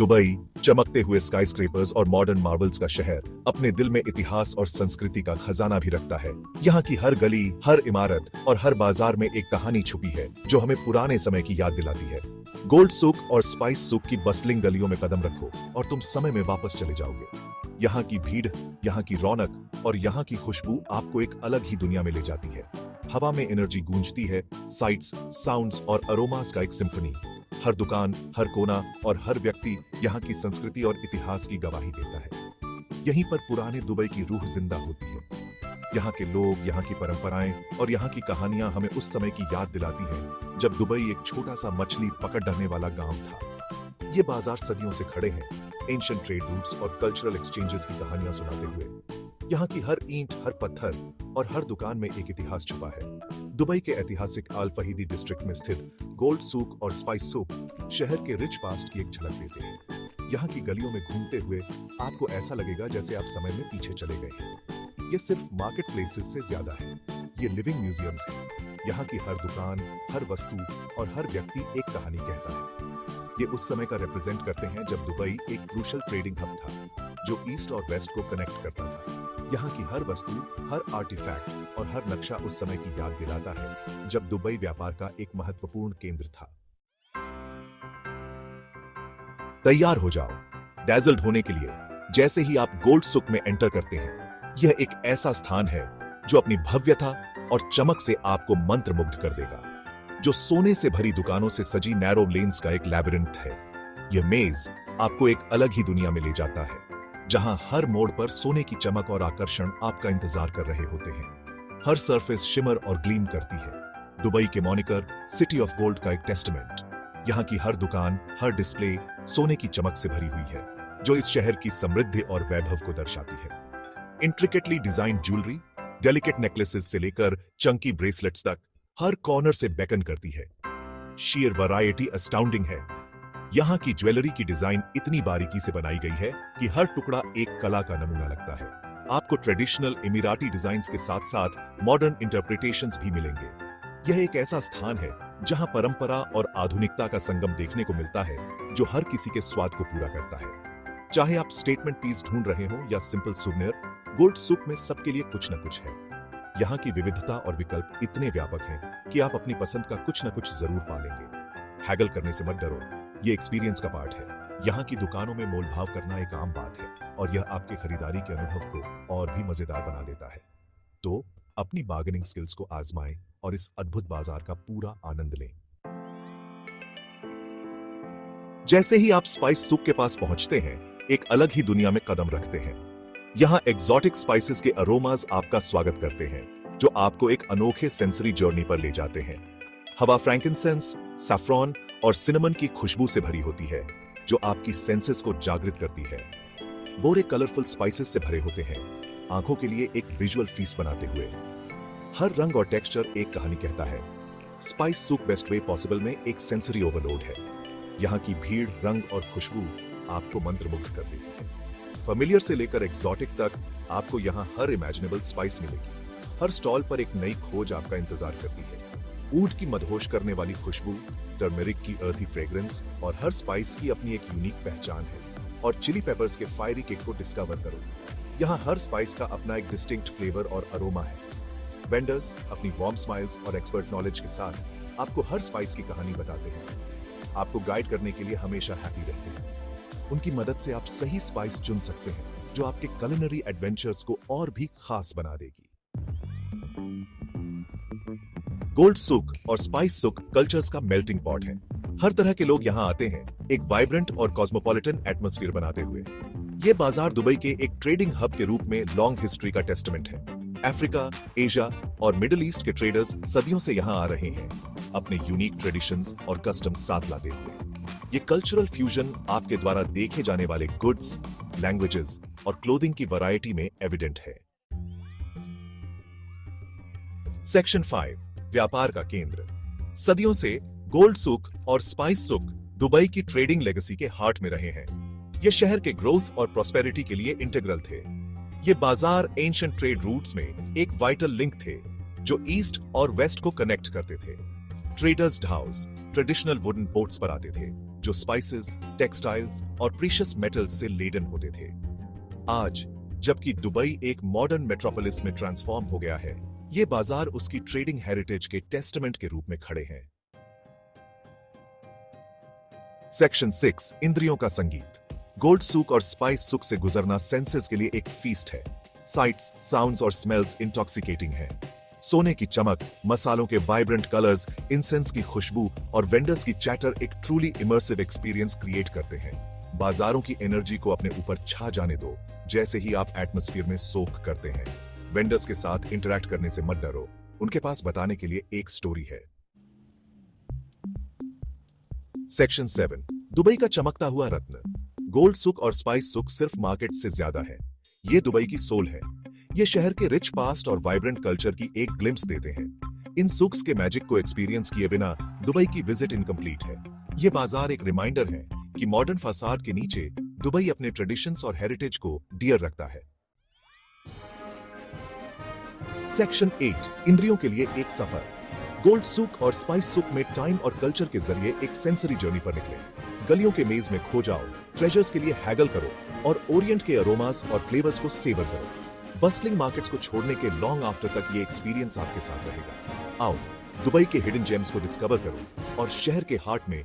Dubai, चमकते हुए स्काईस्क्रेपर्स और मॉडर्न मार्वल्स का शहर, अपने दिल में इतिहास और संस्कृति का खजाना भी रखता है। यहाँ की हर गली, हर इमारत और हर बाजार में एक कहानी छुपी है जो हमें पुराने समय की याद दिलाती है। गोल्ड सूक और स्पाइस सूक की बस्टलिंग गलियों में कदम रखो और तुम समय में वापस चले जाओगे। यहाँ की भीड़, यहाँ की रौनक और यहाँ की खुशबू आपको एक अलग ही दुनिया में ले जाती है। हवा में एनर्जी गूंजती है, साइट्स, साउंड्स और अरोमास का एक सिम्फनी। हर दुकान, हर कोना और हर व्यक्ति यहाँ की संस्कृति और इतिहास की गवाही देता है। यहीं पर पुराने दुबई की रूह जिंदा होती है। यहाँ के लोग, यहाँ की परंपराएं और यहाँ की कहानियां हमें उस समय की याद दिलाती हैं जब दुबई एक छोटा सा मछली पकड़ने वाला गांव था। ये बाजार सदियों से खड़े हैं, एंशिएंट ट्रेड रूट्स और कल्चरल एक्सचेंजेस की कहानियां सुनाते हुए। यहाँ की हर ईंट, हर पत्थर और हर दुकान में एक इतिहास छुपा है। दुबई के ऐतिहासिक आल फहीदी डिस्ट्रिक्ट में स्थित गोल्ड सूक और स्पाइस सूक शहर के रिच पास्ट की एक झलक देते हैं। यहाँ की गलियों में घूमते हुए आपको ऐसा लगेगा जैसे आप समय में पीछे चले गए हैं। ये सिर्फ मार्केट प्लेसेस से ज्यादा है, ये लिविंग म्यूजियम्स हैं। यहाँ की हर दुकान, हर वस्तु और हर व्यक्ति एक कहानी कहता है। ये उस समय का रिप्रेजेंट करते हैं जब दुबई एक क्रूशल ट्रेडिंग हब था जो ईस्ट और वेस्ट को कनेक्ट करता था। यहाँ की हर वस्तु, हर आर्टिफैक्ट और हर नक्शा उस समय की याद दिलाता है जब दुबई व्यापार का एक महत्वपूर्ण केंद्र था। तैयार हो जाओ डैज़ल्ड होने के लिए जैसे ही आप गोल्ड सूक में एंटर करते हैं। यह एक ऐसा स्थान है जो अपनी भव्यता और चमक से आपको मंत्रमुग्ध कर देगा, जो सोने से भरी दुकानों से सजी नैरो लेन्स का एक लैबिरिंथ है। यह मेज आपको एक अलग ही दुनिया में ले जाता है जहां हर मोड़ पर सोने की चमक और आकर्षण आपका इंतजार कर रहे होते हैं। हर सरफेस शिमर और ग्लीम करती है। दुबई के मॉनिकर सिटी ऑफ गोल्ड का एक टेस्टमेंट। यहाँ की हर दुकान, हर डिस्प्ले सोने की चमक से भरी हुई है जो इस शहर की समृद्धि और वैभव को दर्शाती है। Intricately designed jewellery, delicate necklaces से लेकर चंकी ब्रेसलेट्स तक हर कॉर्नर से बेकन करती है। शेयर वैरायटी अस्टाउंडिंग है। यहाँ की ज्वेलरी की डिजाइन इतनी बारीकी से बनाई गई है कि हर टुकड़ा एक कला का नमूना लगता है। आपको ट्रेडिशनल इमिराती डिजाइन्स के साथ साथ मॉडर्न इंटरप्रिटेशंस भी मिलेंगे। यह एक ऐसा स्थान है जहां परंपरा और आधुनिकता का संगम देखने को मिलता है जो हर किसी के स्वाद को पूरा करता है। चाहे आप स्टेटमेंट पीस ढूंढ रहे हो या सिंपल सुवेनियर, गोल्ड सूक में सबके लिए कुछ न कुछ है। यहाँ की विविधता और विकल्प इतने व्यापक हैं कि आप अपनी पसंद का कुछ न कुछ जरूर पा लेंगे। हैगल करने से मत डरो, ये एक्सपीरियंस का पार्ट है। यहाँ की दुकानों में मोलभाव करना एक आम बात है और यह आपके खरीदारी के अनुभव को और भी मजेदार बना देता है। तो अपनी बार्गेनिंग स्किल्स को आजमाएं और इस अद्भुत बाजार का पूरा आनंद लें। जैसे ही आप स्पाइस सूक के पास पहुंचते हैं, एक अलग ही दुनिया में कदम रखते हैं। यहाँ एक्सोटिक स्पाइसेस के अरोमास आपका स्वागत करते हैं जो आपको एक अनोखे सेंसरी जर्नी पर ले जाते हैं। हवा फ्रैंकिनसेंस, सैफ्रॉन और सिनेमन की खुशबू से भरी होती है जो आपकी सेंसेस को जागृत करती है। बोरे कलरफुल स्पाइसेस से भरे होते हैं, आंखों के लिए एक विजुअल फीस्ट बनाते हुए। हर रंग और टेक्सचर एक कहानी कहता है। स्पाइस सूक बेस्ट वे पॉसिबल में एक सेंसरी ओवरलोड है। यहाँ की भीड़, रंग और खुशबू आपको मंत्रमुग्ध कर देती है। फेमिलियर से लेकर एक्सोटिक तक आपको यहाँ हर इमेजिनेबल स्पाइस मिलेगी। हर स्टॉल पर एक नई खोज आपका इंतजार करती है। ऊंट की मदहोश करने वाली खुशबू, टर्मेरिक की अर्थी फ्रेग्रेंस और हर स्पाइस की अपनी एक यूनिक पहचान है। और चिली पेपर्स के फायरी किक को डिस्कवर करो। यहाँ हर स्पाइस का अपना एक डिस्टिंक्ट फ्लेवर और अरोमा है। वेंडर्स अपनी वार्म स्माइल्स और एक्सपर्ट नॉलेज के साथ आपको हर स्पाइस की कहानी बताते हैं। आपको गाइड करने के लिए हमेशा हैप्पी रहते हैं। उनकी मदद से आप सही स्पाइस चुन सकते हैं जो आपके कुलिनरी एडवेंचर्स को और भी खास बना देगी। गोल्ड सूक और स्पाइस सूक कल्चर्स का मेल्टिंग पॉट है। हर तरह के लोग यहाँ आते हैं, एक वाइब्रेंट और कॉस्मोपॉलिटन एटमॉस्फेयर बनाते हुए। ये बाजार दुबई के एक ट्रेडिंग हब के रूप में लॉन्ग हिस्ट्री का टेस्टमेंट है। अफ्रीका, एशिया और मिडिल ईस्ट के ट्रेडर्स सदियों से यहाँ आ रहे हैं, अपने यूनिक ट्रेडिशंस और कस्टम्स साथ लाते हुए। ये कल्चरल फ्यूजन आपके द्वारा देखे जाने वाले गुड्स, लैंग्वेजेस और क्लोथिंग की वैरायटी में एविडेंट है। सेक्शन 5, व्यापार का केंद्र। सदियों से गोल्ड सूक और स्पाइस सूक दुबई की ट्रेडिंग लेगेसी के हार्ट में रहे हैं। ये शहर के ग्रोथ और प्रोस्पेरिटी के लिए इंटीग्रल थे। ये बाजार एंशिएंट ट्रेड रूट्स में एक वाइटल लिंक थे जो ईस्ट और वेस्ट को कनेक्ट करते थे। ट्रेडर्स ढाउस ट्रेडिशनल वुडन बोट्स पर आते थे जो स्पाइसेस, टेक्सटाइल्स और प्रीशियस मेटल्स से लेडन होते थे। आज जबकि दुबई एक मॉडर्न मेट्रोपोलिस में ट्रांसफॉर्म हो गया है, ये बाजार उसकी ट्रेडिंग हेरिटेज के टेस्टामेंट के रूप में खड़े हैं। सेक्शन 6 इंद्रियों का संगीत। गोल्ड सूक और स्पाइस सूक से गुजरना सेंसेस के लिए एक फीस्ट है। साइट्स, साउंड्स और स्मेल्स इंटॉक्सिकेटिंग हैं। सोने की चमक, मसालों के वाइब्रेंट कलर्स, इंसेंस की खुशबू और वेंडर्स की चैटर एक ट्रूली इमर्सिव एक्सपीरियंस क्रिएट करते हैं। बाजारों की एनर्जी को अपने ऊपर छा जाने दो जैसे ही आप एटमॉस्फेयर में सोख करते हैं। वेंडर्स के साथ इंटरैक्ट करने से मत डरो, उनके पास बताने के लिए एक स्टोरी है। सेक्शन 7 दुबई का चमकता हुआ रत्न। गोल्ड सुक और स्पाइस सुक सिर्फ मार्केट से ज्यादा है, ये दुबई की सोल है। ये शहर के रिच पास्ट और वाइब्रेंट कल्चर की एक ग्लिम्स देते हैं। इन सुक्स के मैजिक को एक्सपीरियंस किए बिना दुबई की विजिट इनकम्प्लीट है। ये बाजार एक रिमाइंडर है कि मॉडर्न फसाड के नीचे दुबई अपने ट्रेडिशंस और हेरिटेज को डियर रखता है। सेक्शन 8 इंद्रियों के लिए एक सफर। गोल्ड सूक और स्पाइस सूक में टाइम और कल्चर के जरिए एक सेंसरी जर्नी पर निकले। गलियों के मेज में खो जाओ, ट्रेजर्स के लिए हैगल करो और ओरिएंट के अरोमास और फ्लेवर्स को सेवर करो। बस्टलिंग मार्केट्स को छोड़ने के लॉन्ग आफ्टर तक ये एक्सपीरियंस आपके साथ रहेगा। आओ दुबई के हिडन जेम्स को डिस्कवर करो और शहर के हार्ट में